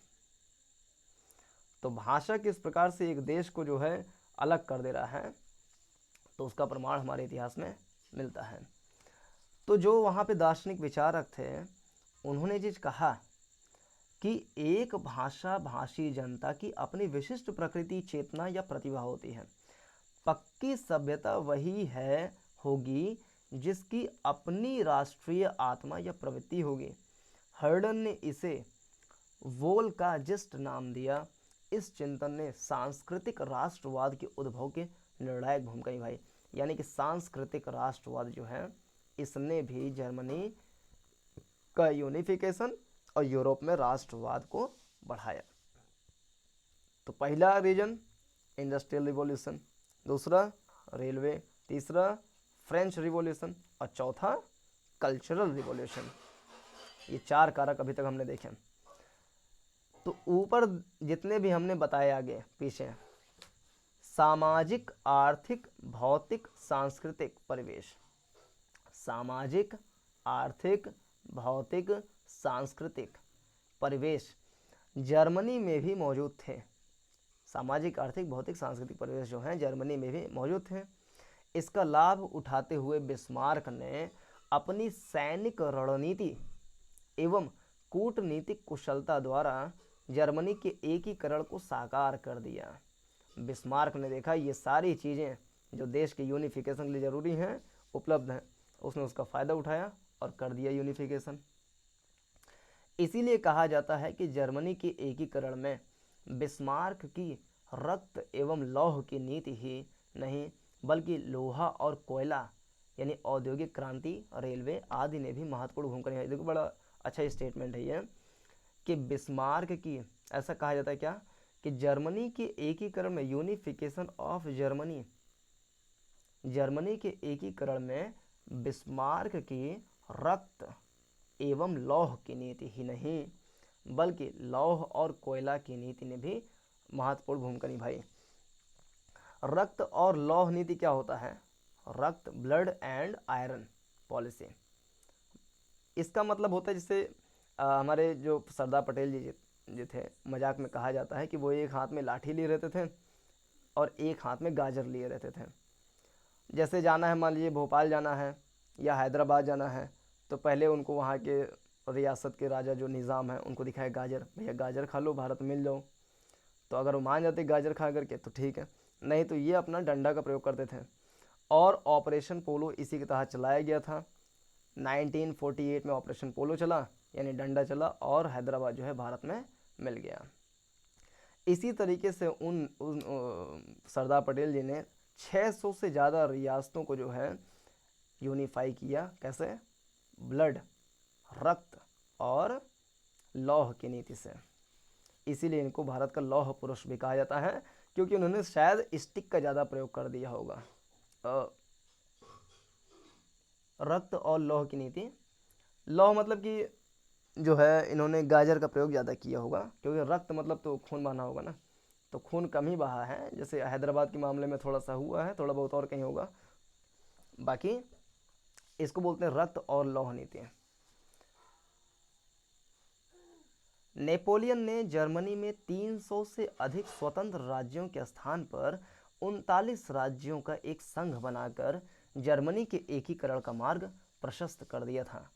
तो भाषा किस प्रकार से एक देश को जो है अलग कर दे रहा है, तो उसका प्रमाण हमारे इतिहास में मिलता है। तो जो वहाँ पे दार्शनिक विचारक थे उन्होंने चीज़ कहा कि एक भाषा भाषी जनता की अपनी विशिष्ट प्रकृति, चेतना या प्रतिभा होती है। पक्की सभ्यता वही है होगी जिसकी अपनी राष्ट्रीय आत्मा या प्रवृत्ति होगी। हर्डन ने इसे वोल्काजिस्ट नाम दिया। इस चिंतन ने सांस्कृतिक राष्ट्रवाद के उद्भव के निर्णायक भूमिका निभाई। यानी कि सांस्कृतिक राष्ट्रवाद जो है इसने भी जर्मनी का यूनिफिकेशन और यूरोप में राष्ट्रवाद को बढ़ाया। तो पहला रीजन इंडस्ट्रियल रिवॉल्यूशन, दूसरा रेलवे, तीसरा फ्रेंच रिवॉल्यूशन और चौथा कल्चरल रिवॉल्यूशन। ये चार कारक अभी तक हमने देखे। तो ऊपर जितने भी हमने बताए आगे पीछे, सामाजिक, आर्थिक, भौतिक, सांस्कृतिक परिवेश, सामाजिक, आर्थिक, भौतिक, सांस्कृतिक परिवेश जर्मनी में भी मौजूद थे। सामाजिक, आर्थिक, भौतिक, सांस्कृतिक परिवेश जो हैं जर्मनी में भी मौजूद थे। इसका लाभ उठाते हुए बिस्मार्क ने अपनी सैनिक रणनीति एवं कूटनीतिक कुशलता द्वारा जर्मनी के एकीकरण को साकार कर दिया। बिस्मार्क ने देखा ये सारी चीज़ें जो देश के यूनिफिकेशन के लिए ज़रूरी हैं उपलब्ध हैं, उसने उसका फ़ायदा उठाया और कर दिया यूनिफिकेशन। इसीलिए कहा जाता है कि जर्मनी के एकीकरण में बिस्मार्क की रक्त एवं लौह की नीति ही नहीं बल्कि लोहा और कोयला यानी औद्योगिक क्रांति, रेलवे आदि ने भी महत्वपूर्ण भूमिका निभाई। देखो बड़ा अच्छा स्टेटमेंट है ये कि बिस्मार्क की, ऐसा कहा जाता है क्या कि जर्मनी के एकीकरण में, यूनिफिकेशन ऑफ जर्मनी, जर्मनी के एकीकरण में बिस्मार्क की रक्त एवं लौह की नीति ही नहीं बल्कि लौह और कोयला की नीति ने भी महत्वपूर्ण भूमिका निभाई। रक्त और लौह नीति क्या होता है? रक्त, ब्लड एंड आयरन पॉलिसी। इसका मतलब होता है जैसे हमारे जो सरदार पटेल जी थे, मजाक में कहा जाता है कि वो एक हाथ में लाठी लिए रहते थे और एक हाथ में गाजर लिए रहते थे। जैसे जाना है, मान लीजिए भोपाल जाना है या हैदराबाद जाना है, तो पहले उनको वहाँ के रियासत के राजा जो निज़ाम है उनको दिखाए गाजर, भैया गाजर खा लो, भारत मिल जाओ। तो अगर वो मान जाते गाजर खा करके तो ठीक है, नहीं तो ये अपना डंडा का प्रयोग करते थे। और ऑपरेशन पोलो इसी के तहत चलाया गया था। 1948 में ऑपरेशन पोलो चला यानी डंडा चला और हैदराबाद जो है भारत में मिल गया। इसी तरीके से उन सरदार पटेल जी ने 600 से ज़्यादा रियासतों को जो है यूनिफाई किया। कैसे? ब्लड, रक्त और लौह की नीति से। इसीलिए इनको भारत का लौह पुरुष भी कहा जाता है, क्योंकि उन्होंने शायद स्टिक का ज़्यादा प्रयोग कर दिया होगा। रक्त और लौह की नीति, लौह मतलब कि जो है इन्होंने गाजर का प्रयोग ज़्यादा किया होगा, क्योंकि रक्त मतलब तो खून बहाना होगा ना, तो खून कम ही बहा है। जैसे हैदराबाद के मामले में थोड़ा सा हुआ है, थोड़ा बहुत और कहीं होगा, बाकी इसको बोलते हैं रक्त और लौह नीति। नेपोलियन ने जर्मनी में 300 से अधिक स्वतंत्र राज्यों के स्थान पर 39 राज्यों का एक संघ बनाकर जर्मनी के एकीकरण का मार्ग प्रशस्त कर दिया था।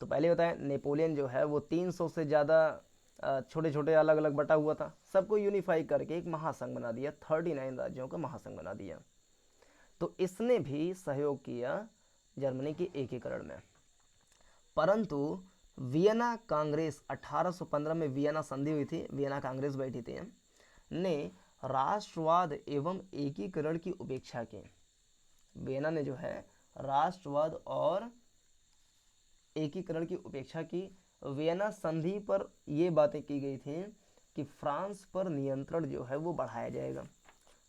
तो पहले बताएं, नेपोलियन जो है वो 300 से ज़्यादा छोटे छोटे अलग अलग बटा हुआ था, सबको यूनिफाई करके एक महासंघ बना दिया, 39 राज्यों का महासंघ बना दिया। तो इसने भी सहयोग किया जर्मनी के एकीकरण में। परंतु वियना कांग्रेस 1815 में वियना संधि हुई थी, वियना कांग्रेस बैठी थी, ने राष्ट्रवाद एवं एकीकरण की उपेक्षा की। वियना ने जो है राष्ट्रवाद और एकीकरण की उपेक्षा की। वियना संधि पर ये बातें की गई थी कि फ्रांस पर नियंत्रण जो है वो बढ़ाया जाएगा।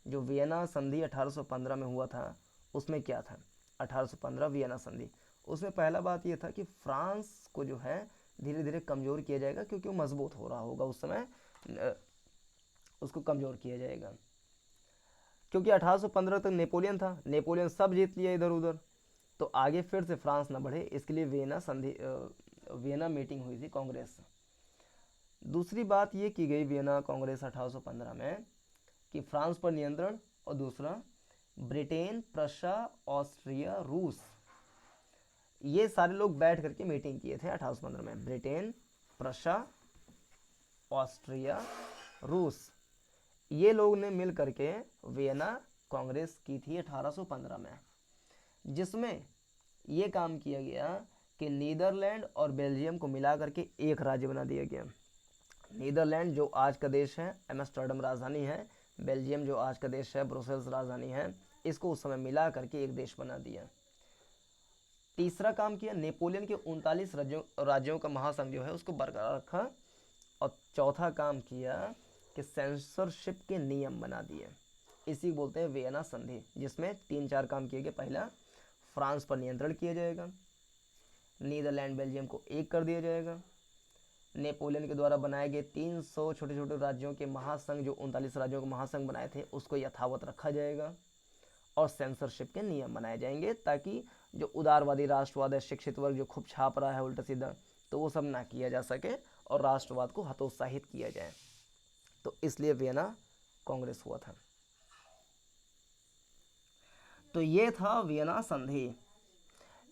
जो वियना संधि 1815 में हुआ था उसमें क्या था, 1815 वियना संधि, उसमें पहला बात ये था कि फ्रांस को जो है धीरे धीरे कमज़ोर किया जाएगा, क्योंकि वो मजबूत हो रहा होगा उस समय, उसको कमज़ोर किया जाएगा। क्योंकि 1815 तक नेपोलियन था, नेपोलियन सब जीत लिया इधर उधर, तो आगे फिर से फ्रांस ना बढ़े, इसके लिए वियना मीटिंग हुई थी कांग्रेस। दूसरी बात ये की गई वियना कांग्रेस 1815 में कि फ्रांस पर नियंत्रण, और दूसरा ब्रिटेन, प्रशा, ऑस्ट्रिया, रूस, ये सारे लोग बैठ करके मीटिंग किए थे 1815 में। ब्रिटेन, प्रशा, ऑस्ट्रिया, रूस, ये लोग ने मिल करके वियना कांग्रेस की थी 1815 में, जिसमें ये काम किया गया कि नीदरलैंड और बेल्जियम को मिला करके एक राज्य बना दिया गया। नीदरलैंड जो आज का देश है, एम्स्टर्डम राजधानी है, बेल्जियम जो आज का देश है, ब्रुसेल्स राजधानी है, इसको उस समय मिला करके एक देश बना दिया। तीसरा काम किया, नेपोलियन के 39 राज्यों का महासंघ जो है उसको बरकरार रखा। और चौथा काम किया कि सेंसरशिप के नियम बना दिए, इसी बोलते हैं वियना संधि, जिसमें 3-4 काम किए गए। पहला, फ्रांस पर नियंत्रण किया जाएगा, नीदरलैंड बेल्जियम को एक कर दिया जाएगा, नेपोलियन के द्वारा बनाए गए 300 छोटे छोटे राज्यों के महासंघ, जो 39 राज्यों के महासंघ बनाए थे, उसको यथावत रखा जाएगा, और सेंसरशिप के नियम बनाए जाएंगे, ताकि जो उदारवादी राष्ट्रवाद है, शिक्षित वर्ग जो खूब छाप रहा है उल्टा सीधा, तो वो सब ना किया जा सके और राष्ट्रवाद को हतोत्साहित किया जाए। तो इसलिए वियना कांग्रेस हुआ था। तो ये था वियना संधि।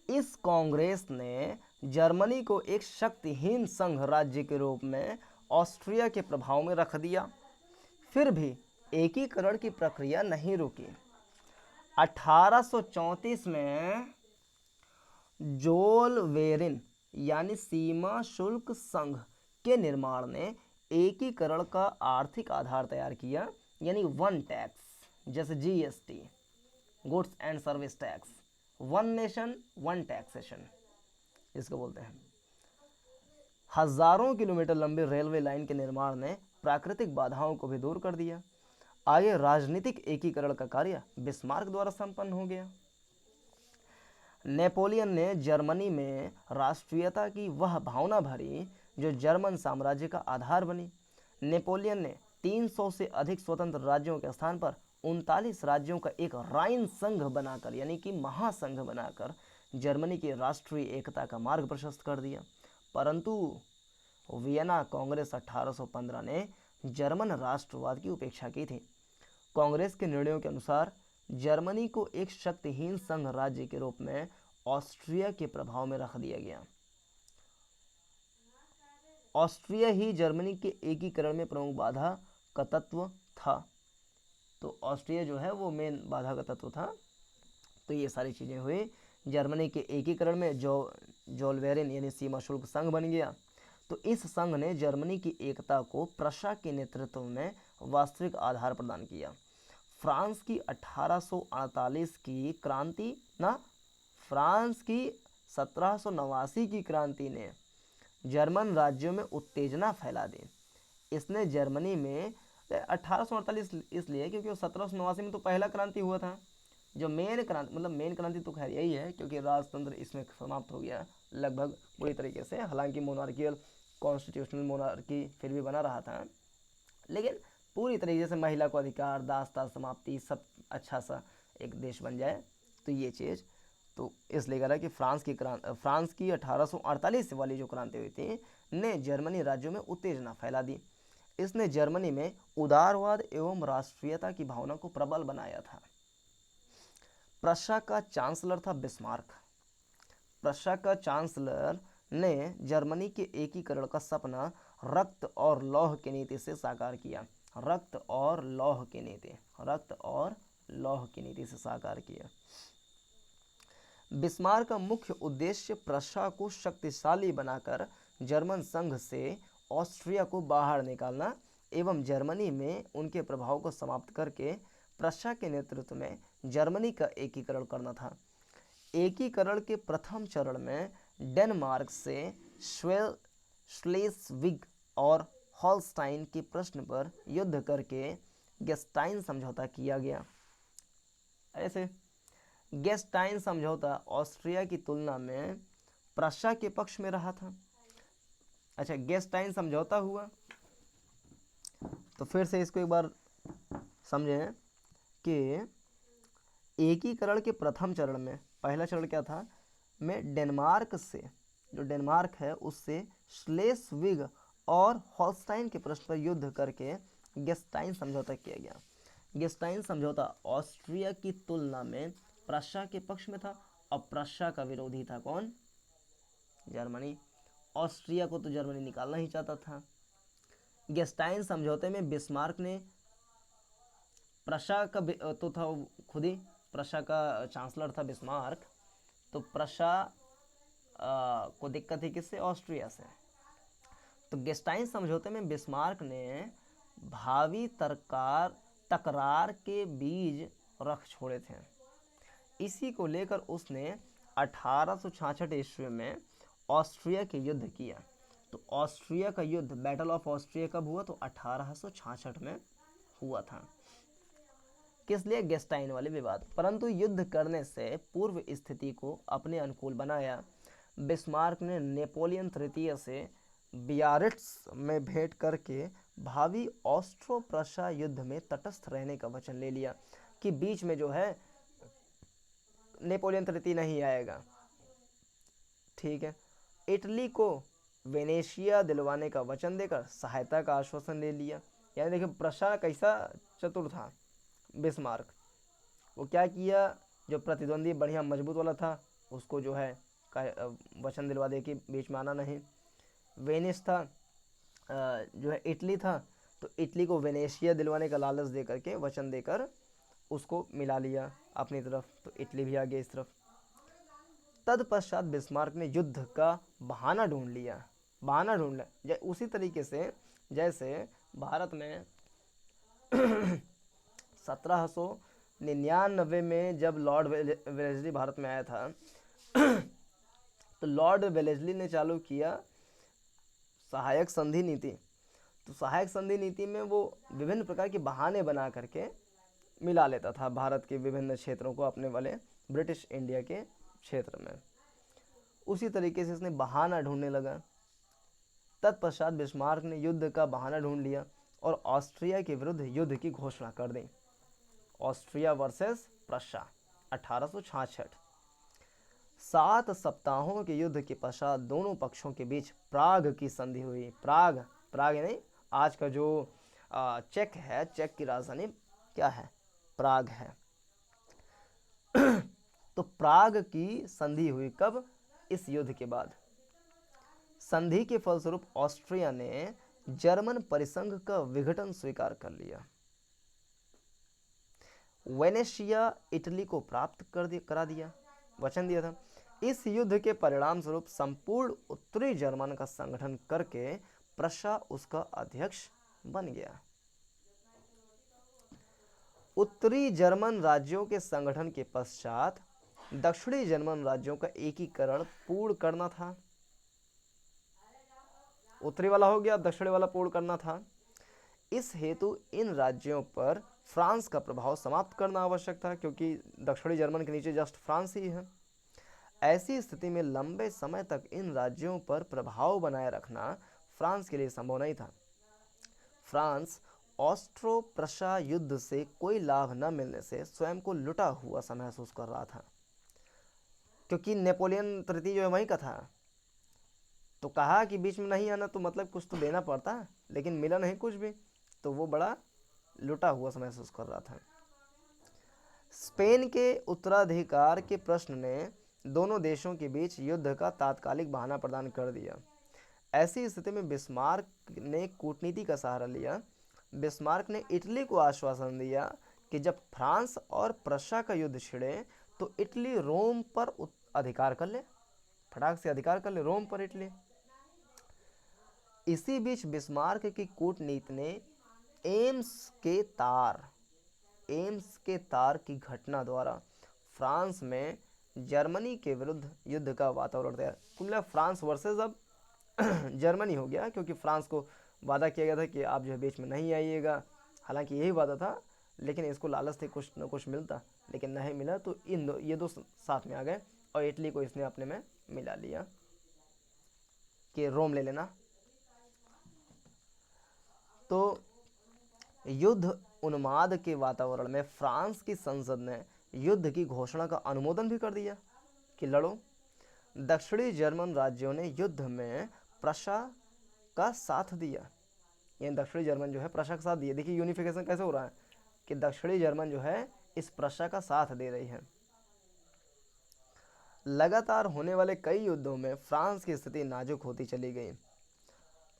इस कांग्रेस ने जर्मनी को एक शक्तिहीन संघ राज्य के रूप में ऑस्ट्रिया के प्रभाव में रख दिया। फिर भी एकीकरण की प्रक्रिया नहीं रुकी। 1834 में जोलवेरिन यानी सीमा शुल्क संघ के निर्माण ने एकीकरण का आर्थिक आधार तैयार किया, यानी वन टैक्स, जैसे GST, goods and service tax, one nation one taxation इसको बोलते हैं। हजारों किलोमीटर लंबी रेलवे लाइन के निर्माण ने प्राकृतिक बाधाओं को भी दूर कर दिया। आगे राजनीतिक एकीकरण का कार्य बिस्मार्क द्वारा संपन्न हो गया। नेपोलियन ने जर्मनी में राष्ट्रीयता की वह भावना भरी जो जर्मन साम्राज्य का आधार बनी। नेपोलियन ने 300 से अधिक स्वतंत्र राज्यों के स्थान पर 39 राज्यों का एक राइन संघ बनाकर, यानी कि महासंघ बनाकर, जर्मनी की राष्ट्रीय एकता का मार्ग प्रशस्त कर दिया। परंतु वियना कांग्रेस 1815 ने जर्मन राष्ट्रवाद की उपेक्षा की थी। कांग्रेस के निर्णयों के अनुसार जर्मनी को एक शक्तिहीन संघ राज्य के रूप में ऑस्ट्रिया के प्रभाव में रख दिया गया। ऑस्ट्रिया ही जर्मनी के एकीकरण में प्रमुख बाधा का तत्व था। तो ऑस्ट्रिया जो है वो मेन बाधा का तत्व था। तो ये सारी चीज़ें हुई। जर्मनी के एकीकरण में जोलवेरिन यानी सीमा शुल्क संघ बन गया। तो इस संघ ने जर्मनी की एकता को प्रशा के नेतृत्व में वास्तविक आधार प्रदान किया। फ्रांस की 1848 की क्रांति फ्रांस की 1789 की क्रांति ने जर्मन राज्यों में उत्तेजना फैला दी। इसने जर्मनी में 1848 इसलिए क्योंकि 1789 में तो पहला क्रांति हुआ था। जो मेन क्रांति तो खैर यही है, क्योंकि राजतंत्र इसमें समाप्त हो गया लगभग पूरी तरीके से। हालांकि मोनार्कियल कॉन्स्टिट्यूशनल मोनार्की फिर भी बना रहा था, लेकिन पूरी तरीके से महिला को अधिकार, दासता समाप्ति, सब अच्छा सा एक देश बन जाए, तो ये चीज़ तो इसलिए कह रहा है कि फ्रांस की 1848 वाली जो क्रांति हुई थी ने जर्मनी राज्यों में उत्तेजना फैला दी। इसने जर्मनी में उदारवाद एवं राष्ट्रीयता की भावना को प्रबल बनाया था। प्रशा का चांसलर था बिस्मार्क। प्रशा का चांसलर ने जर्मनी के एकीकरण का सपना रक्त और लौह की नीति से साकार किया। रक्त और लौह की नीति से साकार किया। बिस्मार्क का मुख्य उद्देश्य प्रशा को शक्तिशाली बनाकर जर्मन संघ से ऑस्ट्रिया को बाहर निकालना एवं जर्मनी में उनके प्रभाव को समाप्त करके प्रशा के नेतृत्व में जर्मनी का एकीकरण करना था। एकीकरण के प्रथम चरण में डेनमार्क से श्लेस्विग और हॉलस्टाइन के प्रश्न पर युद्ध करके गेस्टाइन समझौता किया गया। ऐसे गेस्टाइन समझौता ऑस्ट्रिया की तुलना में प्रशा के पक्ष में रहा था। अच्छा, गेस्टाइन समझौता हुआ तो फिर से इसको एक बार समझें कि एकीकरण के प्रथम चरण में, पहला चरण क्या था, में डेनमार्क से, जो डेनमार्क है उससे श्लेस्विग और हॉलस्टाइन के प्रश्न पर युद्ध करके गेस्टाइन समझौता किया गया। गेस्टाइन समझौता ऑस्ट्रिया की तुलना में प्रशा के पक्ष में था और प्रशा का विरोधी था कौन? जर्मनी। ऑस्ट्रिया को तो जर्मनी निकालना ही चाहता था। गेस्टाइन समझौते में बिस्मार्क ने, प्रशा का तो था खुद ही, प्रशा का चांसलर था बिस्मार्क, तो प्रशा को दिक्कत थी किससे? ऑस्ट्रिया से। तो गेस्टाइन समझौते में बिस्मार्क ने भावी तकरार के बीज रख छोड़े थे। इसी को लेकर उसने 1866 ईस्वी में ऑस्ट्रिया के युद्ध किया। तो ऑस्ट्रिया का युद्ध, बैटल ऑफ ऑस्ट्रिया कब हुआ? तो 1866 में हुआ था। किस लिए? गेस्टाइन वाले विवाद। परंतु युद्ध करने से पूर्व स्थिति को अपने अनुकूल बनाया। बिस्मार्क ने नेपोलियन तृतीय से बियारिट्ज में भेंट करके भावी ऑस्ट्रो प्रशा युद्ध में तटस्थ रहने का वचन ले लिया कि बीच में जो है नेपोलियन तृतीय नहीं आएगा। ठीक है। इटली को वेनेशिया दिलवाने का वचन देकर सहायता का आश्वासन ले लिया। यानी देखिए प्रशा कैसा चतुर था बिस्मार्क। वो क्या किया, जो प्रतिद्वंदी बढ़िया मजबूत वाला था उसको जो है वचन दिलवा दे कि बीच में आना नहीं। वेनिस था, जो है इटली था, तो इटली को वेनेशिया दिलवाने का लालच दे करके, वचन देकर उसको मिला लिया अपनी तरफ, तो इटली भी आ गया इस तरफ। तत्पश्चात बिस्मार्क ने युद्ध का बहाना ढूंढ लिया। उसी तरीके से जैसे भारत में 1799 में जब लॉर्ड वेलेस्ली भारत में आया था तो लॉर्ड वेलेस्ली ने चालू किया सहायक संधि नीति। तो सहायक संधि नीति में वो विभिन्न प्रकार के बहाने बना करके मिला लेता था भारत के विभिन्न क्षेत्रों को अपने वाले ब्रिटिश इंडिया के क्षेत्र में। उसी तरीके से इसने बहाना ढूंढने लगा। तत्पश्चात बिस्मार्क ने युद्ध का बहाना ढूंढ लिया और ऑस्ट्रिया के विरुद्ध युद्ध की घोषणा कर दी। Austria versus Prussia 1866। 7 सप्ताहों के युद्ध के पश्चात दोनों पक्षों के बीच प्राग की संधि हुई। प्राग नहीं, आज का जो चेक है, चेक की राजधानी क्या है? प्राग है। तो प्राग की संधि हुई कब? इस युद्ध के बाद। संधि के फलस्वरूप ऑस्ट्रिया ने जर्मन परिसंघ का विघटन स्वीकार कर लिया। वेनेशिया इटली को प्राप्त करा दिया, वचन दिया था। इस युद्ध के परिणाम स्वरूप संपूर्ण उत्तरी जर्मन का संगठन करके प्रशा उसका अध्यक्ष बन गया। उत्तरी जर्मन राज्यों के संगठन के पश्चात दक्षिणी जर्मन राज्यों का एकीकरण पूर्ण करना था। उत्तरी वाला हो गया, दक्षिणी वाला पूर्ण करना था। इस हेतु इन राज्यों पर फ्रांस का प्रभाव समाप्त करना आवश्यक था, क्योंकि दक्षिणी जर्मन के नीचे जस्ट फ्रांस ही है। ऐसी स्थिति में लंबे समय तक इन राज्यों पर प्रभाव बनाए रखना फ्रांस के लिए संभव नहीं था। फ्रांस ऑस्ट्रो प्रशा युद्ध से कोई लाभ न मिलने से स्वयं को लुटा हुआ सा महसूस कर रहा था, क्योंकि नेपोलियन तृतीय जो है वहीं का था। तो कहा कि बीच में नहीं आना, तो मतलब कुछ तो देना पड़ता, लेकिन मिला नहीं कुछ भी, तो वो बड़ा लुटा हुआ सा महसूस कर रहा था। स्पेन के उत्तराधिकार के प्रश्न ने दोनों देशों के बीच युद्ध का तात्कालिक बहाना प्रदान कर दिया। ऐसी स्थिति में बिस्मार्क ने कूटनीति का सहारा लिया। बिस्मार्क ने इटली को आश्वासन दिया कि जब फ्रांस और प्रशा का युद्ध छिड़े तो इटली रोम पर अधिकार कर ले, फटाक से अधिकार कर ले रोम पर इटली। इसी बीच बिस्मार्क की कूटनीति ने एम्स के तार की घटना द्वारा फ्रांस में जर्मनी के विरुद्ध युद्ध का वातावरण तैयार, कुल फ्रांस वर्सेस अब जर्मनी हो गया, क्योंकि फ्रांस को वादा किया गया था कि आप जो है बीच में नहीं आइएगा। हालांकि यही वादा था, लेकिन इसको लालच से कुछ न कुछ मिलता, लेकिन नहीं मिला, तो ये दो साथ में आ गए और इटली को इसने अपने में मिला लिया कि रोम ले लेना। तो युद्ध उन्माद के वातावरण में फ्रांस की संसद ने युद्ध की घोषणा का अनुमोदन भी कर दिया कि लड़ो। दक्षिणी जर्मन राज्यों ने युद्ध में प्रशा का साथ दिया, यानी दक्षिणी जर्मन जो है प्रशा का साथ दिया। देखिए यूनिफिकेशन कैसे हो रहा है कि दक्षिणी जर्मन जो है इस प्रशा का साथ दे रही है। लगातार होने वाले कई युद्धों में फ्रांस की स्थिति नाजुक होती चली गई।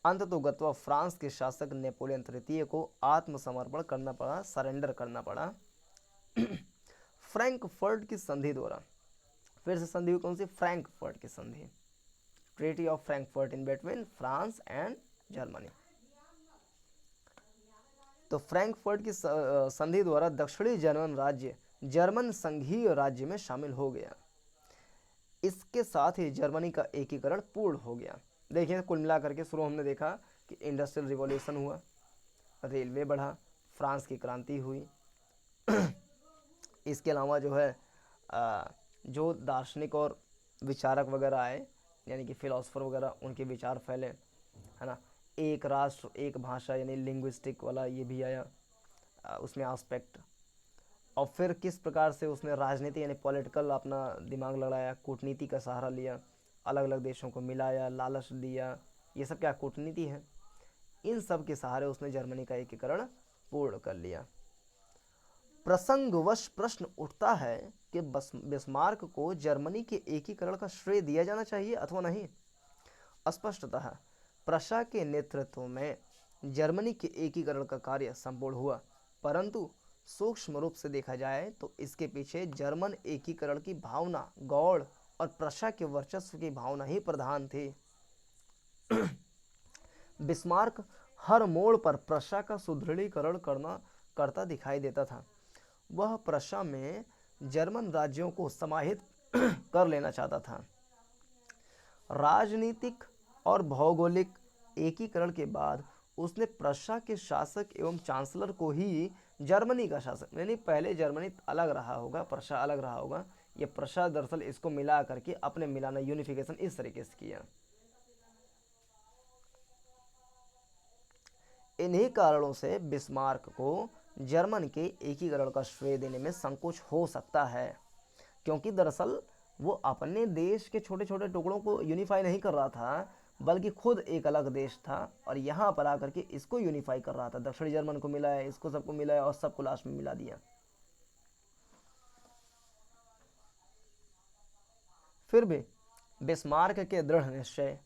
अंततोगत्वा फ्रांस के शासक नेपोलियन तृतीय को आत्मसमर्पण करना पड़ा, सरेंडर करना पड़ा। फ्रैंकफर्ट की संधि द्वारा, फिर से संधि कौन सी? फ्रैंकफर्ट की संधि, treaty of Frankfurt in between France and Germany. तो फ्रैंकफर्ट की संधि द्वारा दक्षिणी जर्मन राज्य जर्मन संघीय राज्य में शामिल हो गया। इसके साथ ही जर्मनी का एकीकरण पूर्ण हो गया। देखिए कुल मिलाकर के शुरू हमने देखा कि इंडस्ट्रियल रिवॉल्यूशन हुआ, रेलवे बढ़ा, फ्रांस की क्रांति हुई। इसके अलावा जो है जो दार्शनिक और विचारक वगैरह आए, यानी कि फिलोसफर वगैरह, उनके विचार फैले, है ना। एक राष्ट्र एक भाषा यानी लिंग्विस्टिक वाला ये भी आया उसमें एस्पेक्ट। और फिर किस प्रकार से उसने राजनीति यानी पॉलिटिकल अपना दिमाग लड़ाया, कूटनीति का सहारा लिया, अलग अलग देशों को मिलाया, लालच दिया, ये सब क्या कूटनीति है। इन सब के सहारे उसने जर्मनी का एकीकरण पूर्ण कर लिया। प्रसंगवश प्रश्न उठता है कि बिस्मार्क को जर्मनी के एकीकरण का श्रेय दिया जाना चाहिए अथवा नहीं। स्पष्टतः प्रशा के नेतृत्व में जर्मनी के एकीकरण का कार्य संपूर्ण हुआ, परंतु सूक्ष्म रूप से देखा जाए तो इसके पीछे जर्मन एकीकरण की भावना, गौड़ और प्रशा के वर्चस्व की भावना ही प्रधान थी। बिस्मार्क हर मोड़ पर प्रशा का सुदृढ़ीकरण करता दिखाई देता था। वह प्रशा में जर्मन राज्यों को समाहित कर लेना चाहता था। राजनीतिक और भौगोलिक एकीकरण के बाद उसने प्रशा के शासक एवं चांसलर को ही जर्मनी का शासक, यानी पहले जर्मनी अलग रहा होगा, प्रशा अलग रहा होगा, ये प्रशा दरअसल इसको मिला करके अपने मिलाना, यूनिफिकेशन इस तरीके से किया। इन्हीं कारणों से बिस्मार्क को जर्मन के एकीकरण का श्रेय देने में संकोच हो सकता है, क्योंकि दरअसल वो अपने देश के छोटे छोटे टुकड़ों को यूनिफाई नहीं कर रहा था, बल्कि खुद एक अलग देश था और यहाँ पर आकर के इसको यूनिफाई कर रहा था। दक्षिणी जर्मन को मिलाया, इसको सबको मिलाया और सबको लास्ट में मिला दिया। फिर भी बिस्मार्क के दृढ़ निश्चय,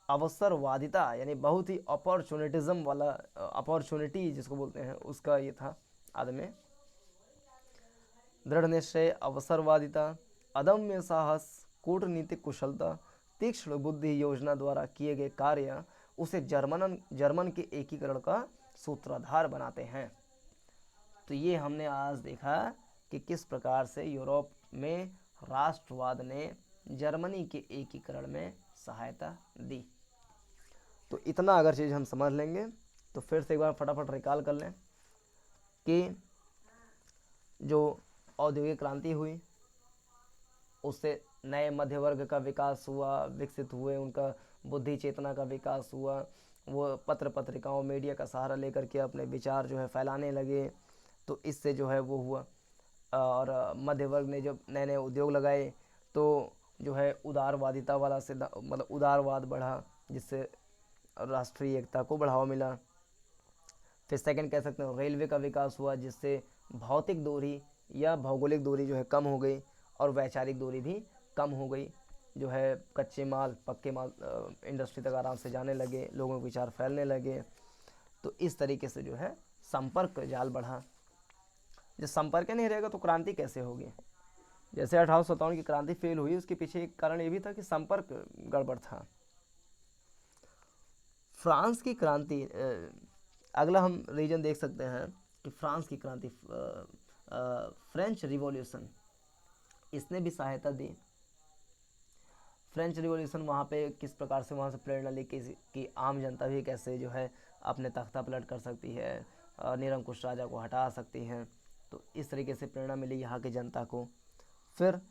अवसरवादिता यानी बहुत ही अपॉर्चुनिटिज्म वाला, अपॉर्चुनिटी जिसको बोलते हैं, उसका ये था आदमी। दृढ़ निश्चय, अवसरवादिता, अदम्य साहस, कूटनीतिक कुशलता, तीक्ष्ण बुद्धि योजना द्वारा किए गए कार्य उसे जर्मन के एकीकरण का सूत्रधार बनाते हैं। तो ये हमने आज देखा कि किस प्रकार से यूरोप में राष्ट्रवाद ने जर्मनी के एकीकरण में सहायता दी। तो इतना अगर चीज़ हम समझ लेंगे तो फिर से एक बार फटाफट रिकॉल कर लें कि जो औद्योगिक क्रांति हुई उससे नए मध्य वर्ग का विकास हुआ, विकसित हुए, उनका बुद्धि चेतना का विकास हुआ, वो पत्र पत्रिकाओं मीडिया का सहारा लेकर के अपने विचार जो है फैलाने लगे, तो इससे जो है वो हुआ। और मध्य वर्ग ने जब नए नए उद्योग लगाए तो जो है उदारवादिता वाला मतलब उदारवाद बढ़ा, जिससे राष्ट्रीय एकता को बढ़ावा मिला। फिर सेकंड कह सकते हैं रेलवे का विकास हुआ, जिससे भौतिक दूरी या भौगोलिक दूरी जो है कम हो गई और वैचारिक दूरी भी कम हो गई, जो है कच्चे माल पक्के माल इंडस्ट्री तक आराम से जाने लगे, लोगों के विचार फैलने लगे। तो इस तरीके से जो है संपर्क जाल बढ़ा। जब संपर्क नहीं रहेगा तो क्रांति कैसे होगी। जैसे 1857 की क्रांति फेल हुई, उसके पीछे एक कारण ये भी था कि संपर्क गड़बड़ था। फ्रांस की क्रांति, अगला हम रीजन देख सकते हैं कि फ्रांस की क्रांति, फ्रेंच रिवॉल्यूशन, इसने भी सहायता दी। फ्रेंच रिवॉल्यूशन वहाँ पे किस प्रकार से वहाँ से प्रेरणा ली कि आम जनता भी कैसे जो है अपने तख्ता पलट कर सकती है, निरंकुश राजा को हटा सकती हैं। तो इस तरीके से प्रेरणा मिली यहाँ की जनता को। फिर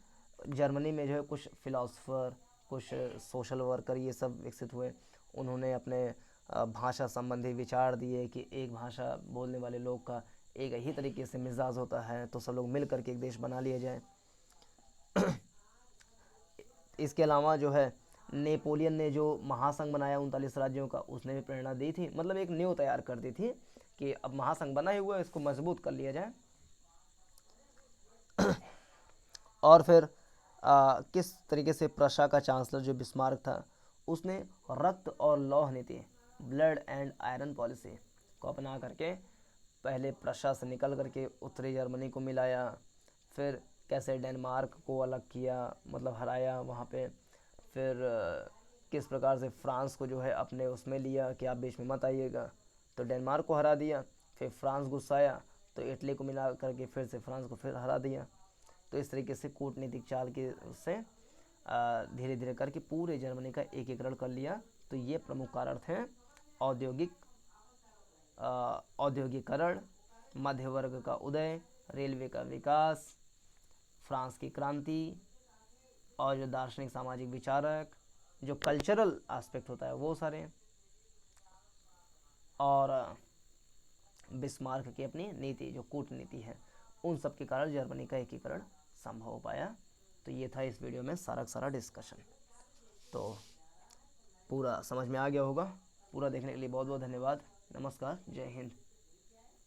जर्मनी में जो है कुछ फिलोसोफर, कुछ सोशल वर्कर ये सब विकसित हुए। उन्होंने अपने भाषा संबंधी विचार दिए कि एक भाषा बोलने वाले लोग का एक ही तरीके से मिजाज होता है, तो सब लोग मिल करके एक देश बना लिया जाए। इसके अलावा जो है नेपोलियन ने जो महासंघ बनाया 39 राज्यों का, उसने भी प्रेरणा दी थी, मतलब एक नींव तैयार कर दी थी कि अब महासंघ बना ही हुआ है, इसको मजबूत कर लिया जाए। और फिर किस तरीके से प्रशा का चांसलर जो बिस्मार्क था, उसने रक्त और लौह नीति, ब्लड एंड आयरन पॉलिसी को अपना करके पहले प्रशा से निकल करके उत्तरी जर्मनी को मिलाया। फिर कैसे डेनमार्क को अलग किया, मतलब हराया वहाँ पे। फिर किस प्रकार से फ्रांस को जो है अपने उसमें लिया कि आप बीच में मत आइएगा, तो डेनमार्क को हरा दिया। फिर फ्रांस गुस्साया तो इटली को मिला करके फिर से फ्रांस को फिर हरा दिया। तो इस तरीके से कूटनीतिक चाल के से धीरे धीरे करके पूरे जर्मनी का एकीकरण कर लिया। तो ये प्रमुख कारण थे औद्योगिकरण, मध्य वर्ग का उदय, रेलवे का विकास, फ्रांस की क्रांति, और जो दार्शनिक सामाजिक विचारक, जो कल्चरल एस्पेक्ट होता है वो सारे, और बिस्मार्क की अपनी नीति जो कूटनीति है, उन सब के कारण जर्मनी का एकीकरण संभव हो पाया। तो ये था इस वीडियो में सारा का सारा डिस्कशन। तो पूरा समझ में आ गया होगा। पूरा देखने के लिए बहुत बहुत धन्यवाद। नमस्कार, जय हिंद।